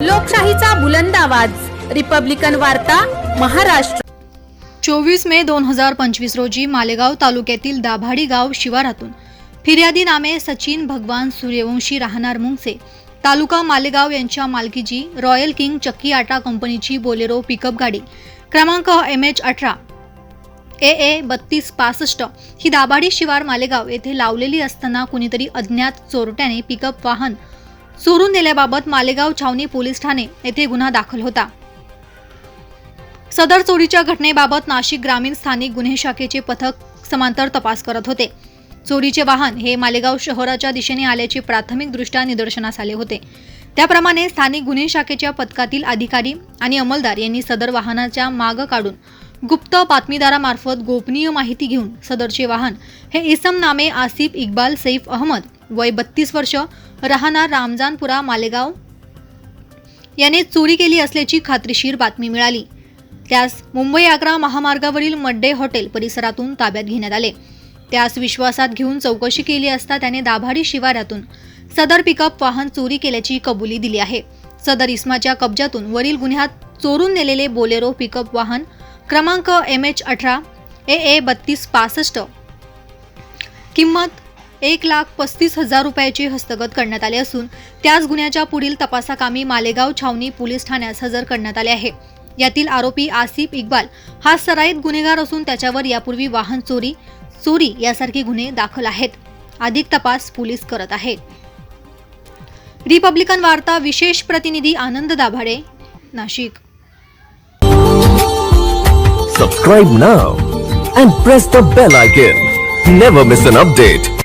लोकशाहीचा बुलंद आवाज, रिपब्लिकन वार्ता, महाराष्ट्र। 24 मे 2025 रोजी मालेगाव तालुक्यातील दाभाडी गाव शिवारातून फिर्यादी नामे सचिन भगवान सूर्यवंशी राहणार मुंगसे, तालुका मालेगाव यांच्या मालकीची रॉयल किंग चक्की आटा कंपनीची बोलेरो पिकअप गाडी क्रमांक MH18 AA 3265 ही दाभाडी शिवार मालेगाव येथे लावलेली असताना कुणीतरी अज्ञात चोरट्याने पिकअप वाहन चोरून नेल्याबाबत मालेगाव छावणी पोलीस ठाणे येथे गुन्हा दाखल होता। सदर चोरीच्या घटनेबाबत नाशिक ग्रामीण स्थानिक गुन्हे शाखेचे पथक समांतर तपास करत होते। चोरीचे वाहन हे मालेगाव शहराच्या दिशेने आल्याचे प्राथमिकदृष्ट्या निदर्शनास आले होते। त्याप्रमाणे स्थानिक गुन्हे शाखेच्या पथकातील अधिकारी आणि अंमलदार यांनी सदर वाहनाच्या माग काढून गुप्त बातमीदारामार्फत गोपनीय माहिती घेऊन सदरचे वाहन हे इसम नामे आसिफ इक्बाल सैफ अहमद वय 32 वर्ष राहणार रामजानपुरा मालेगाव याने चोरी केली असल्याची खात्रीशीर बातमी मिळाली। त्यास मुंबई आग्रा महामार्गावरील मड्डे हॉटेल परिसरातून ताब्यात घेण्यात आले। त्यास विश्वासात घेऊन चौकशी केली असता त्याने दाभाडी शिवारातून सदर पिकअप वाहन चोरी केल्याची कबुली दिली आहे। सदर इसमाच्या कब्जातून वरील गुन्ह्यात चोरून नेलेले बोलेरो पिकअप वाहन क्रमांक MH18 AA 3265 किंमत 1,35,000 रुपयाची हस्तगत करण्यात आले असून त्याच गुन्ह्याच्या पुढील तपासाकामी मालेगाव छावणी पोलीस ठाण्यास हजर करण्यात आले आहे। यातील आरोपी आसिफ इक्बाल हा सराईत गुन्हेगार असून त्याच्यावर यापूर्वी वाहन चोरी यासारखे गुन्हे दाखल आहेत। अधिक तपास पोलीस करत आहेत। रिपब्लिकन वार्ता विशेष प्रतिनिधी आनंद Dabhade, Nashik. Subscribe now and press the bell icon. Never miss an update.